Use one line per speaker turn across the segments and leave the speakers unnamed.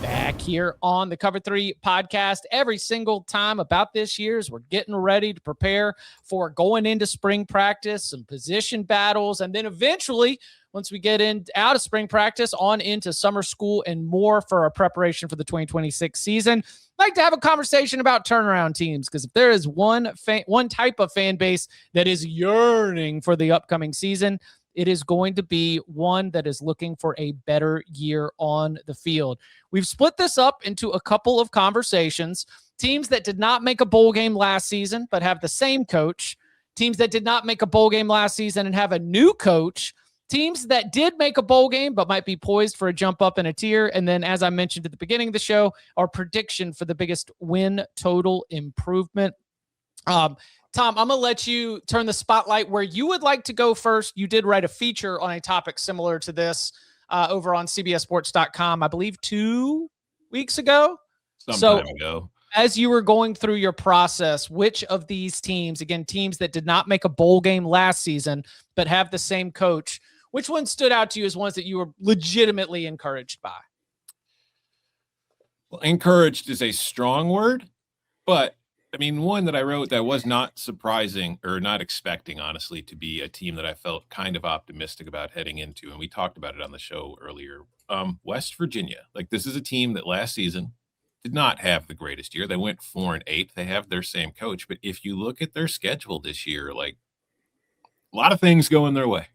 back here on the Cover 3 podcast every single time about this year as we're getting ready to prepare for going into spring practice, some position battles, and then eventually, once we get out of spring practice, on into summer school and more for our preparation for the 2026 season. I'd like to have a conversation about turnaround teams, because if there is one type of fan base that is yearning for the upcoming season, it is going to be one that is looking for a better year on the field. We've split this up into a couple of conversations. Teams that did not make a bowl game last season but have the same coach. Teams that did not make a bowl game last season and have a new coach. Teams that did make a bowl game but might be poised for a jump up in a tier. And then, as I mentioned at the beginning of the show, our prediction for the biggest win total improvement. Tom, I'm going to let you turn the spotlight where you would like to go first. You did write a feature on a topic similar to this over on CBSSports.com, I believe 2 weeks ago. Some time ago. As you were going through your process, which of these teams, again, teams that did not make a bowl game last season but have the same coach, which one stood out to you as ones that you were legitimately encouraged by?
Well, encouraged is a strong word, but I mean, one that I wrote that was not surprising or not expecting, honestly, to be a team that I felt kind of optimistic about heading into. And we talked about it on the show earlier. West Virginia. Like, this is a team that last season did not have the greatest year. They went 4-8. They have their same coach. But if you look at their schedule this year, like, a lot of things going their way.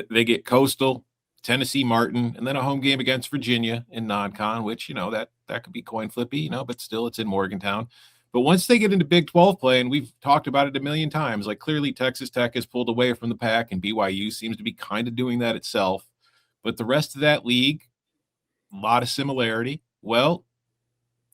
They get Coastal, Tennessee Martin, and then a home game against Virginia in non-con, which, that could be coin flippy, but still it's in Morgantown. But once they get into Big 12 play, and we've talked about it a million times, like, clearly Texas Tech has pulled away from the pack, and BYU seems to be kind of doing that itself. But the rest of that league, a lot of similarity. Well,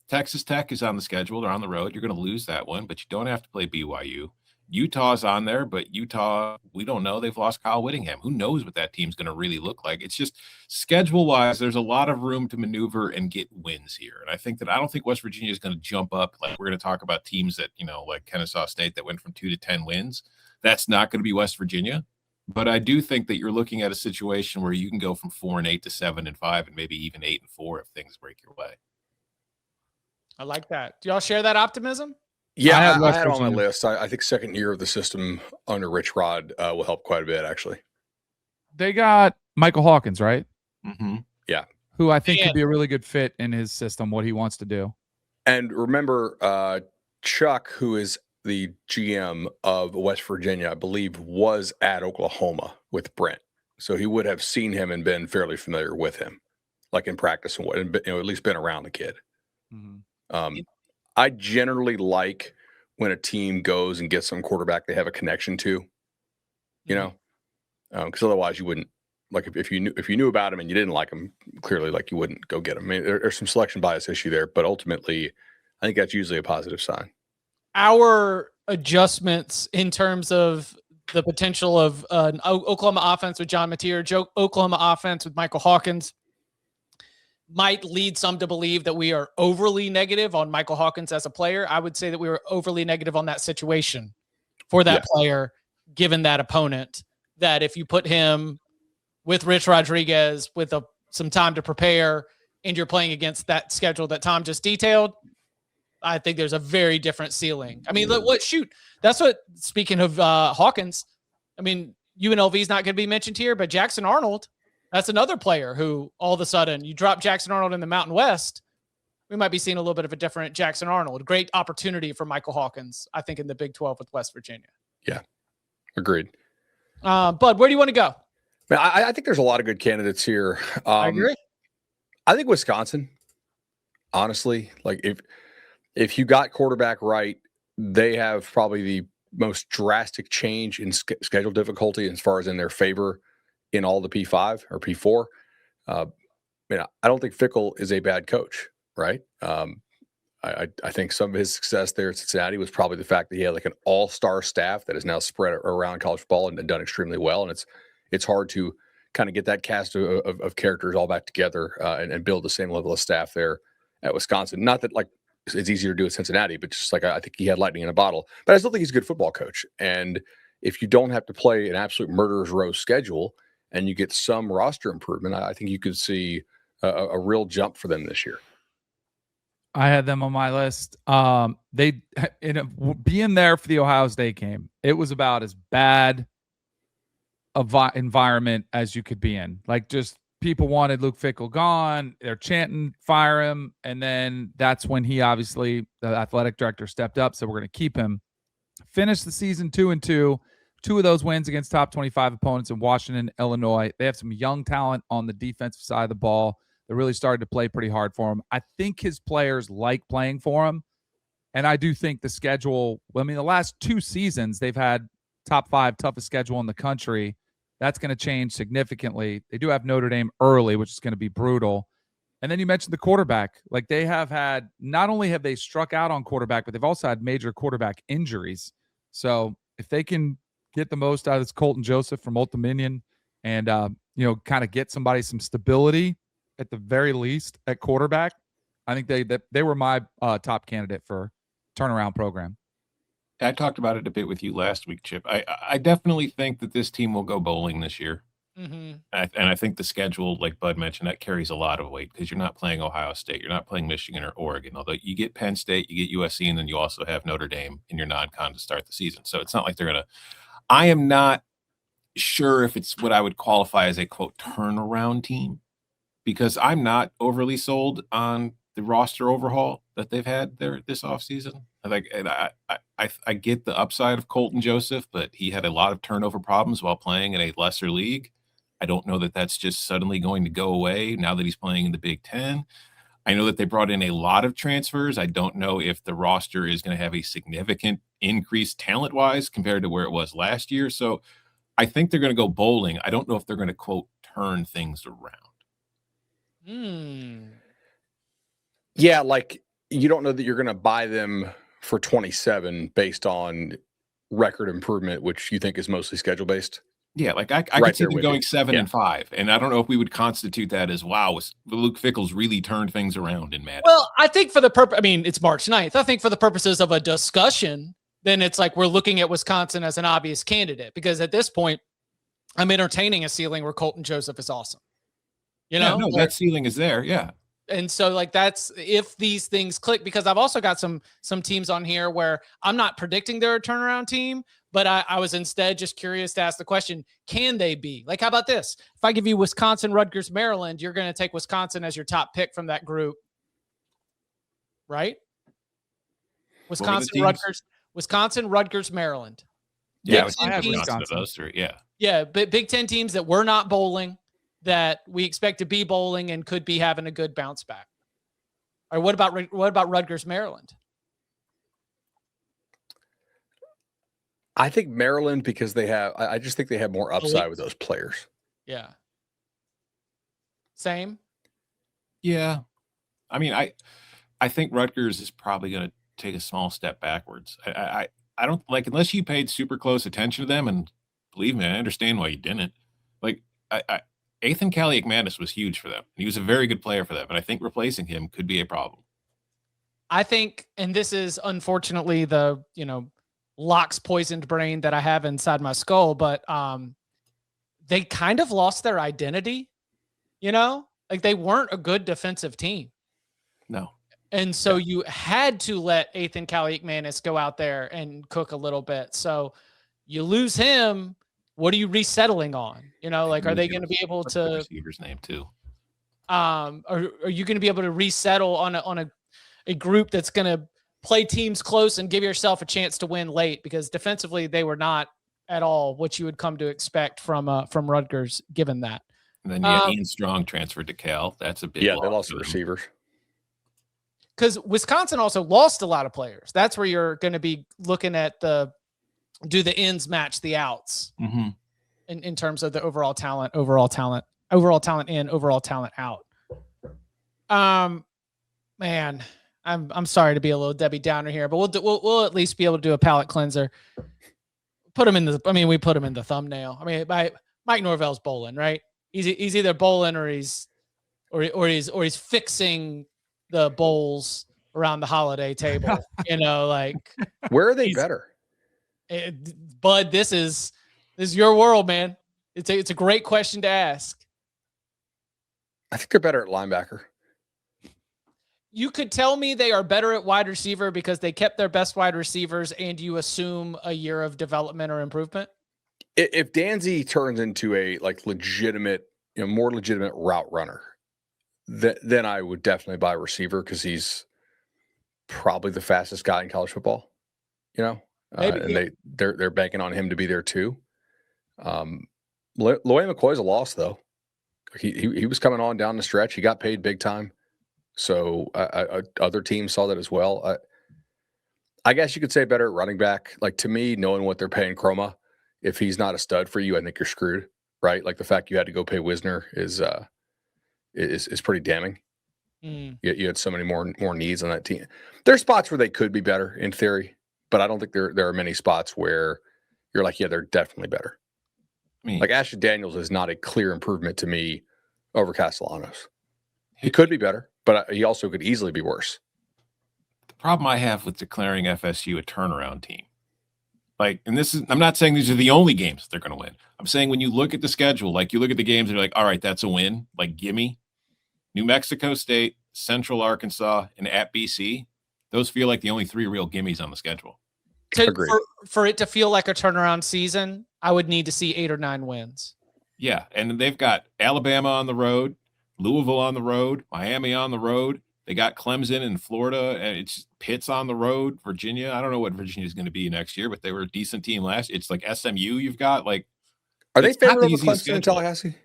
Texas Tech is on the schedule. They're on the road. You're going to lose that one, but you don't have to play BYU. Utah's on there, but Utah, we don't know. They've lost Kyle Whittingham. Who knows what that team's going to really look like? It's just schedule-wise, there's a lot of room to maneuver and get wins here. And I don't think West Virginia is going to jump up. Like, we're going to talk about teams that, like Kennesaw State that went from 2 to 10 wins. That's not going to be West Virginia. But I do think that you're looking at a situation where you can go from 4-8 to 7-5 and maybe even 8-4 if things break your way.
I like that. Do y'all share that optimism?
Yeah, I had it on my list. I think second year of the system under Rich Rod will help quite a bit, actually.
They got Michael Hawkins, right?
Mm-hmm. Yeah.
Who I think could be a really good fit in his system, what he wants to do.
And remember, Chuck, who is the GM of West Virginia, I believe, was at Oklahoma with Brent. So he would have seen him and been fairly familiar with him, like in practice and at least been around the kid. Mm-hmm. I generally like when a team goes and gets some quarterback they have a connection to, because otherwise you wouldn't, like, if you knew about him and you didn't like him, clearly, like, you wouldn't go get him. I mean, there's some selection bias issue there, but ultimately, I think that's usually a positive sign.
Our adjustments in terms of the potential of an Oklahoma offense with John Mateer, Oklahoma offense with Michael Hawkins, might lead some to believe that we are overly negative on Michael Hawkins as a player. I would say that we were overly negative on that situation for that player, given that opponent, that if you put him with Rich Rodriguez with some time to prepare and you're playing against that schedule that Tom just detailed, I think there's a very different ceiling. I mean, that's what, speaking of Hawkins, I mean, UNLV is not going to be mentioned here, but Jackson Arnold, that's another player who all of a sudden you drop Jackson Arnold in the Mountain West, we might be seeing a little bit of a different Jackson Arnold. Great opportunity for Michael Hawkins, I think, in the Big 12 with West Virginia.
Yeah, agreed.
Bud, where do you want to go?
Man, I think there's a lot of good candidates here.
I agree.
I think Wisconsin, honestly, like if you got quarterback right, they have probably the most drastic change in schedule difficulty as far as in their favor in all the P5 or P4. I don't think Fickell is a bad coach, right? I think some of his success there at Cincinnati was probably the fact that he had like an all-star staff that is now spread around college football and done extremely well. And it's hard to kind of get that cast of characters all back together and build the same level of staff there at Wisconsin. Not that like it's easier to do at Cincinnati, but just like I think he had lightning in a bottle. But I still think he's a good football coach. And if you don't have to play an absolute murderer's row schedule and you get some roster improvement, I think you could see a real jump for them this year.
I had them on my list. They being there for the Ohio State game, it was about as bad a environment as you could be in. Like, just people wanted Luke Fickell gone. They're chanting, fire him. And then that's when he obviously, the athletic director, stepped up. So we're going to keep him. Finished the season 2-2. 2 of those wins against top 25 opponents in Washington, Illinois. They have some young talent on the defensive side of the ball. They really started to play pretty hard for him. I think his players like playing for him. And I do think the schedule, I mean, the last 2 seasons, they've had top 5 toughest schedule in the country. That's going to change significantly. They do have Notre Dame early, which is going to be brutal. And then you mentioned the quarterback. Like, they have had, not only have they struck out on quarterback, but they've also had major quarterback injuries. So if they can get the most out of this Colton Joseph from Old Dominion and, kind of get somebody some stability at the very least at quarterback, I think they were my top candidate for turnaround program.
I talked about it a bit with you last week, Chip. I definitely think that this team will go bowling this year.
Mm-hmm.
And I think the schedule, like Bud mentioned, that carries a lot of weight because you're not playing Ohio State. You're not playing Michigan or Oregon, although you get Penn State, you get USC, and then you also have Notre Dame in your non-con to start the season. So it's not like they're going to – I am not sure if it's what I would qualify as a, quote, turnaround team, because I'm not overly sold on the roster overhaul that they've had there this offseason. I get the upside of Colton Joseph, but he had a lot of turnover problems while playing in a lesser league. I don't know that that's just suddenly going to go away now that he's playing in the Big Ten. I know that they brought in a lot of transfers. I don't know if the roster is going to have a significant increase talent-wise compared to where it was last year. So I think they're going to go bowling. I don't know if they're going to, quote, turn things around.
Yeah, like, you don't know that you're going to buy them for 27 based on record improvement, which you think is mostly schedule based.
Yeah, like I could see them going 7-5, and I don't know if we would constitute that as, wow, Luke Fickell's really turned things around in Madison.
Well, I think for the purpose, I mean, it's March 9th. I think for the purposes of a discussion, then it's like we're looking at Wisconsin as an obvious candidate, because at this point, I'm entertaining a ceiling where Colton Joseph is awesome.
That ceiling is there, yeah.
And so, like, that's if these things click, because I've also got some teams on here where I'm not predicting they're a turnaround team, but I was instead just curious to ask the question, can they be? Like, how about this? If I give you Wisconsin, Rutgers, Maryland, you're going to take Wisconsin as your top pick from that group, right? Wisconsin, Rutgers, Maryland.
Yeah,
I have
Wisconsin. Those 3, yeah.
Yeah, but Big Ten teams that we're not bowling, that we expect to be bowling and could be having a good bounce back. Or what about Rutgers, Maryland?
I think Maryland, because I just think they have more upside with those players.
Yeah. Same.
Yeah. I mean, I think Rutgers is probably going to take a small step backwards. I don't, like, unless you paid super close attention to them, and believe me, I understand why you didn't. Like, Ethan Kaliak-Manis was huge for them. He was a very good player for them, and I think replacing him could be a problem.
I think, and this is unfortunately the, Locke's poisoned brain that I have inside my skull, but they kind of lost their identity, like they weren't a good defensive team.
No.
And so you had to let Ethan Kaliak-Manis go out there and cook a little bit. So you lose him. What are you resettling on? Are they going to be able to?
The receiver's name too.
Are you going to be able to resettle on a group that's going to play teams close and give yourself a chance to win late? Because defensively, they were not at all what you would come to expect from Rutgers, given that.
And then Ian Strong transferred to Cal. That's a big
they lost the receivers.
Because Wisconsin also lost a lot of players. That's where you're going to be looking at do the ins match the outs in terms of the overall talent in, overall talent out. Man, I'm sorry to be a little Debbie Downer here, but we'll at least be able to do a palate cleanser. We put him in the thumbnail. I mean, Mike Norvell's bowling, right? He's either bowling or he's fixing the bowls around the holiday table.
Where are they better?
Bud, this is your world, man. It's a great question to ask.
I think they're better at linebacker.
you could tell me they are better at wide receiver because they kept their best wide receivers, and you assume a year of development or improvement.
If Danzy turns into a legitimate, more legitimate route runner, then I would definitely buy a receiver because he's probably the fastest guy in college football. And they're banking on him to be there too. Lloyd McCoy's a loss though. He was coming on down the stretch. He got paid big time. So other teams saw that as well. I guess you could say better at running back. Like, to me, knowing what they're paying Chroma, if he's not a stud for you, I think you're screwed, right? Like, the fact you had to go pay Wisner is pretty damning. You had so many more needs on that team. There's spots where they could be better in theory, but I don't think there are many spots where you're like, yeah, they're definitely better. Like, Ashton Daniels is not a clear improvement to me over Castellanos. He could be better, but he also could easily be worse.
The problem I have with declaring FSU a turnaround team, I'm not saying these are the only games they're going to win. I'm saying when you look at the schedule, like you look at the games and you're like, all right, that's a win. Like, gimme. New Mexico State, Central Arkansas, and at BC. Those feel like the only 3 real gimmies on the schedule.
For it to feel like a turnaround season, I would need to see 8 or 9 wins.
Yeah, and they've got Alabama on the road, Louisville on the road, Miami on the road. They got Clemson in Florida, and it's Pitt's on the road, Virginia. I don't know what Virginia is going to be next year, but they were a decent team last year. It's like SMU you've got. Like,
are they favored over Clemson in Tallahassee?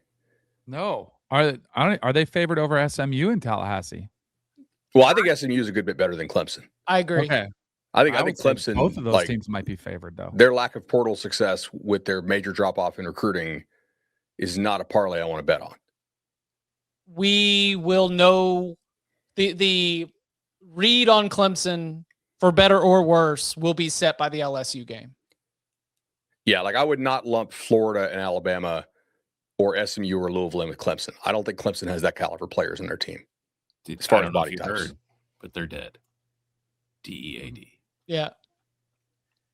No. Are they favored over SMU in Tallahassee?
Well, I think SMU is a good bit better than Clemson.
I agree.
Okay.
I think Clemson.
Both of those teams might be favored, though.
Their lack of portal success with their major drop off in recruiting is not a parlay I want to bet on.
We will know the read on Clemson, for better or worse, will be set by the LSU game.
Yeah, like, I would not lump Florida and Alabama or SMU or Louisville in with Clemson. I don't think Clemson has that caliber players in their team.
As far as body types, but they're dead. DEAD.
Yeah.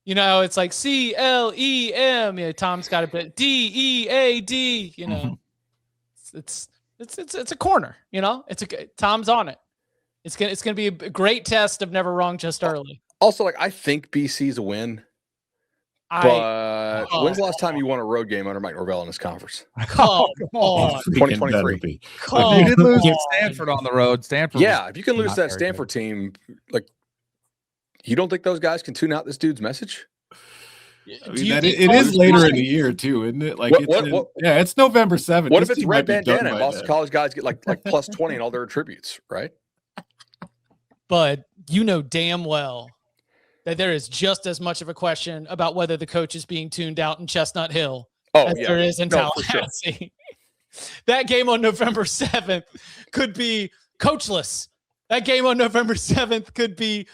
It's like CLEM. Yeah, Tom's got a bit DEAD. It's a corner. Tom's on it. It's gonna be a great test of never wrong just early.
Also, I think BC's a win. But when's the last time you won a road game under Mike Norvell in this conference?
Come on.
2023.
You did lose at Stanford on the road. Stanford.
Yeah, if you can lose that Stanford team, you don't think those guys can tune out this dude's message?
It is later in the year too, isn't it? It's November 7th.
What if it's red bandana and Boston College guys get like plus 20 in all their attributes, right?
But you know damn well that there is just as much of a question about whether the coach is being tuned out in Chestnut Hill as there is in Tallahassee. Sure. That game on November 7th could be coachless. That game on November 7th could be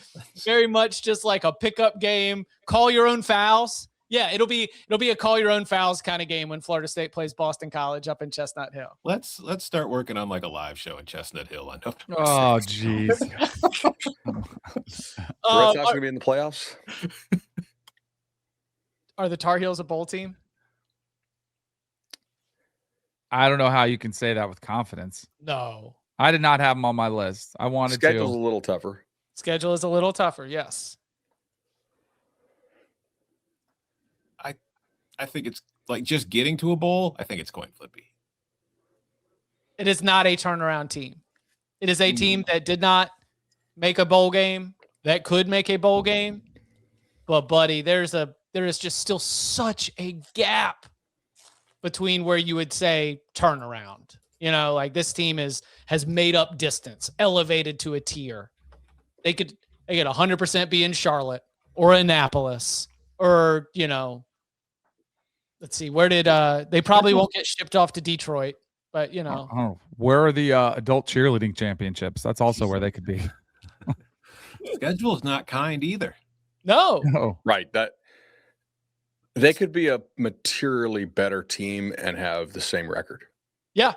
very much just like a pickup game. Call your own fouls. Yeah, it'll be a call your own fouls kind of game when Florida State plays Boston College up in Chestnut Hill.
Let's start working on like a live show in Chestnut Hill. I know.
Oh, jeez.
Red's not going to be in the playoffs.
Are the Tar Heels a bowl team?
I don't know how you can say that with confidence.
No.
I did not have them on my list. I wanted to.
Schedule's a little tougher.
Schedule is a little tougher, yes.
I think it's like just getting to a bowl. I think it's coin flippy.
It is not a turnaround team. It is a team that did not make a bowl game, that could make a bowl game. But buddy, there is just still such a gap between where you would say turnaround. This team has made up distance, elevated to a tier. They could 100% be in Charlotte or Annapolis or, let's see, where did they probably won't get shipped off to Detroit, but
where are the adult cheerleading championships? That's also where they could be.
Schedule is not kind either.
No.
Right. That they could be a materially better team and have the same record.
Yeah.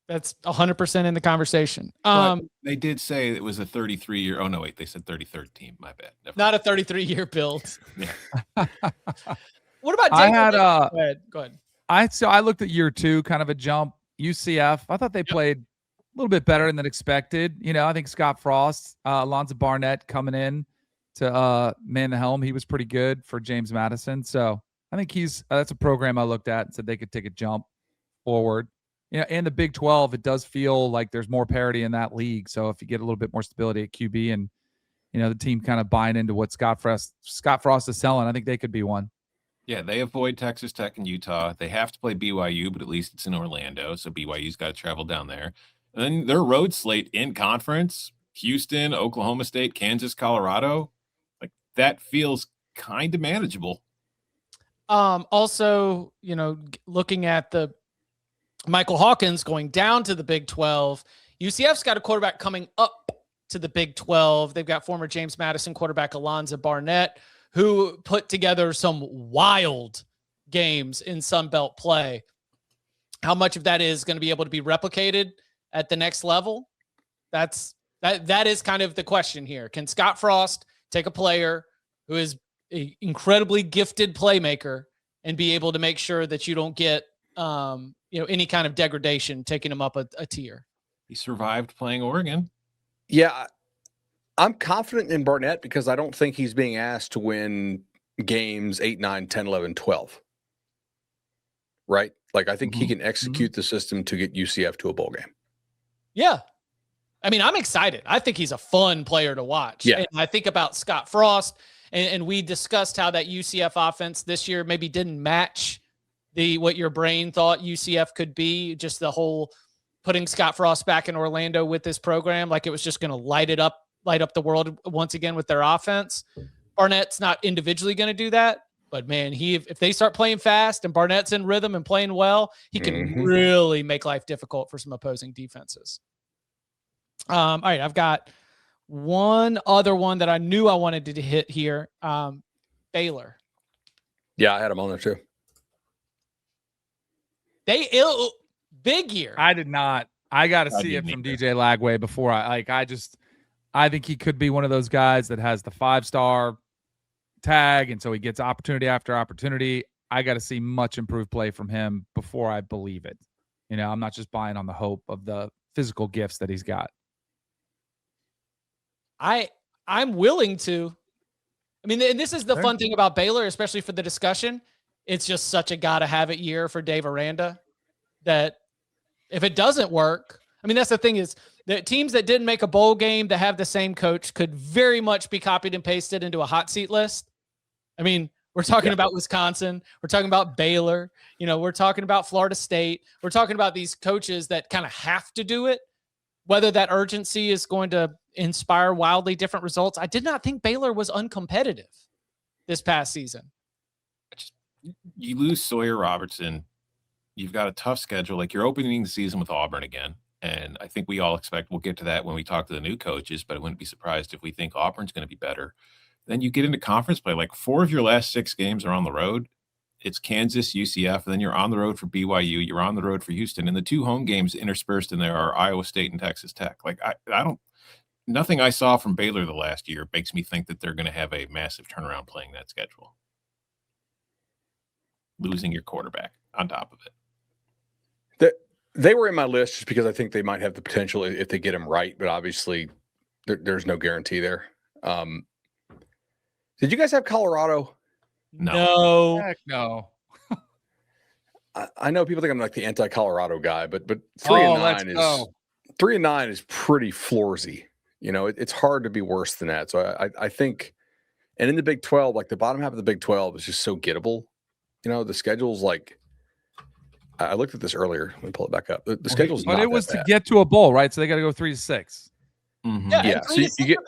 That's 100% in the conversation.
They did say it was a 33-year. Oh no, wait, they said 33rd team. My bad.
Not a 33-year build.
Yeah.
What about?
I had
go ahead.
I looked at year 2, kind of a jump. UCF. I thought they played little bit better than expected. I think Scott Frost, Alonzo Barnett coming in to man the helm. He was pretty good for James Madison. So I think that's a program I looked at and said they could take a jump forward. And the Big 12, it does feel like there's more parity in that league. So if you get a little bit more stability at QB and, the team kind of buying into what Scott Frost is selling, I think they could be one.
Yeah, they avoid Texas Tech and Utah. They have to play BYU, but at least it's in Orlando. So BYU's got to travel down there. And then their road slate in conference, Houston, Oklahoma State, Kansas, Colorado, like that feels kind of manageable.
Also, looking at the Michael Hawkins going down to the Big 12, UCF's got a quarterback coming up to the Big 12. They've got former James Madison quarterback Alonzo Barnett, who put together some wild games in Sun Belt play. How much of that is going to be able to be replicated at the next level? That is kind of the question here. Can Scott Frost take a player who is an incredibly gifted playmaker and be able to make sure that you don't get any kind of degradation taking him up a tier?
He survived playing Oregon.
Yeah, I'm confident in Barnett because I don't think he's being asked to win games 8, 9, 10, 11, 12. Right? Like, I think he can execute the system to get UCF to a bowl game.
Yeah. I mean, I'm excited. I think he's a fun player to watch.
Yeah.
And I think about Scott Frost, and we discussed how that UCF offense this year maybe didn't match what your brain thought UCF could be, just the whole putting Scott Frost back in Orlando with this program, like it was just going to light up the world once again with their offense. Barnett's not individually going to do that, but man, if they start playing fast and Barnett's in rhythm and playing well, he can really make life difficult for some opposing defenses. All right, I've got one other one that I knew I wanted to hit here. Baylor.
Yeah, I had him on there too.
Big year.
I did not. I got to see it from DJ Lagway before I think he could be one of those guys that has the 5-star tag, and so he gets opportunity after opportunity. I got to see much improved play from him before I believe it. I'm not just buying on the hope of the physical gifts that he's got.
I'm willing to. I mean, and this is the fun thing about Baylor, especially for the discussion. It's just such a gotta have it year for Dave Aranda that if it doesn't work, I mean, that's the thing is the teams that didn't make a bowl game that have the same coach could very much be copied and pasted into a hot seat list. I mean, we're talking about Wisconsin. We're talking about Baylor. We're talking about Florida State. We're talking about these coaches that kind of have to do it. Whether that urgency is going to inspire wildly different results. I did not think Baylor was uncompetitive this past season.
You lose Sawyer Robertson. You've got a tough schedule. Like, you're opening the season with Auburn again. And I think we all expect we'll get to that when we talk to the new coaches, but I wouldn't be surprised if we think Auburn's going to be better. Then you get into conference play. Like, 4 of your last 6 games are on the road. It's Kansas, UCF, and then you're on the road for BYU. You're on the road for Houston. And the 2 home games interspersed in there are Iowa State and Texas Tech. Like, nothing I saw from Baylor the last year makes me think that they're going to have a massive turnaround playing that schedule. Losing your quarterback on top of it.
They were in my list just because I think they might have the potential if they get him right, but obviously there's no guarantee there. Did you guys have Colorado?
No.
Heck no.
I know people think I'm like the anti-Colorado guy, but 3-9 is pretty floorsy. It's hard to be worse than that. So I think, and in the Big 12, like the bottom half of the Big 12 is just so gettable. The schedule's like, I looked at this earlier. Let me pull it back up. The schedule's not
but it was
that bad.
To get to a bowl, right? So they got to go 3-6.
Mm-hmm.
Yeah. So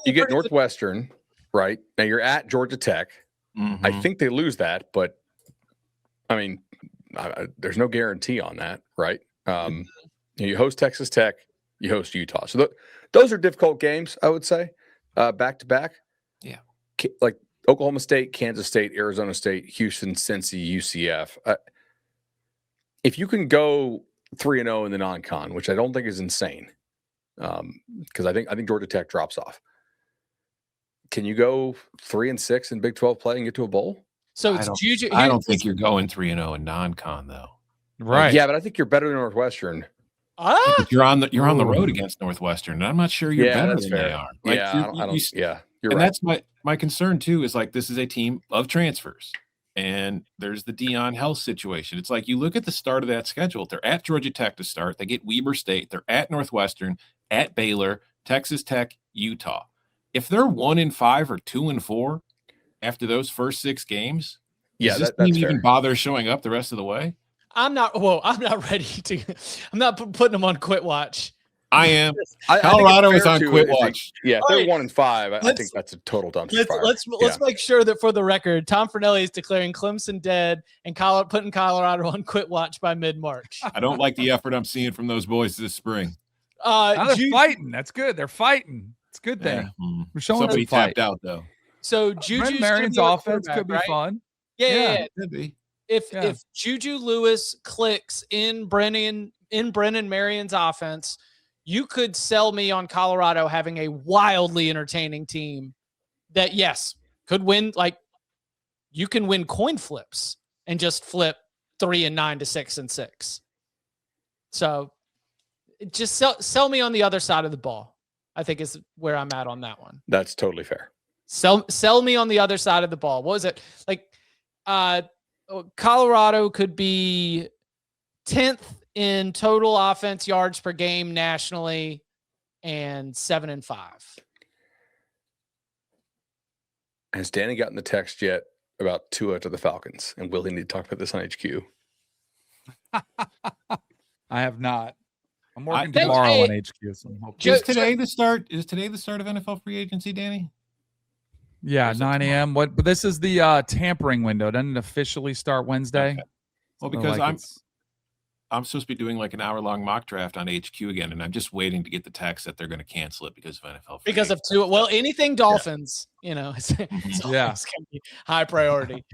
you get Northwestern, right? Now you're at Georgia Tech.
Mm-hmm.
I think they lose that, but I mean, there's no guarantee on that, right? You host Texas Tech, you host Utah. So those are difficult games, I would say, back to back.
Yeah.
Like Oklahoma State, Kansas State, Arizona State, Houston, Cincy, UCF. If you can go 3-0 in the non-con, which I don't think is insane, because I think Georgia Tech drops off. Can you go 3-6 in Big 12 play and get to a bowl?
So it's Juju.
I don't think you're going 3-0 in non-con though.
Right.
Yeah, but I think you're better than Northwestern.
But you're on the road against Northwestern, and I'm not sure you're better
that's
than
fair.
they are.
You're
and
right.
that's my concern too. Is like this is a team of transfers, and there's the Dion health situation. It's like you look at the start of that schedule. They're at Georgia Tech to start. They get Weber State. They're at Northwestern, at Baylor, Texas Tech, Utah. If they're 1-5 or 2-4 after those first 6 games, does this team even bother showing up the rest of the way?
I'm not ready to. I'm not putting them on quit watch.
I am. Colorado is on quit watch.
If they're 1-5, I think that's a total dumpster fire.
Let's make sure that for the record, Tom Fornelli is declaring Clemson dead and putting Colorado on quit watch by mid-March.
I don't like the effort I'm seeing from those boys this spring.
They're fighting. That's good. They're fighting. It's a good thing.
We're showing somebody tapped out though.
So Juju's
Marion's offense could be fun.
Yeah.
It could be.
If Juju Lewis clicks in Brennan Marion's offense, you could sell me on Colorado having a wildly entertaining team that, yes, could win. Like, you can win coin flips and just flip 3-9 to 6-6. So just sell me on the other side of the ball, I think is where I'm at on that one.
That's totally fair.
Sell me on the other side of the ball. What was it? Like, Colorado could be 10th in total offense yards per game nationally and 7-5.
Has Danny gotten the text yet about Tua to the Falcons? And will he need to talk about this on HQ?
I have not. I'm working tomorrow on HQ. So
is today the start of NFL free agency, Danny?
Yeah, 9 a.m. But this is the tampering window. Doesn't it officially start Wednesday?
Okay. Well, because I'm supposed to be doing like an hour-long mock draft on HQ again, and I'm just waiting to get the text that they're going to cancel it because of NFL.
Because of Tua. Well, anything Dolphins, it's always going to be high priority.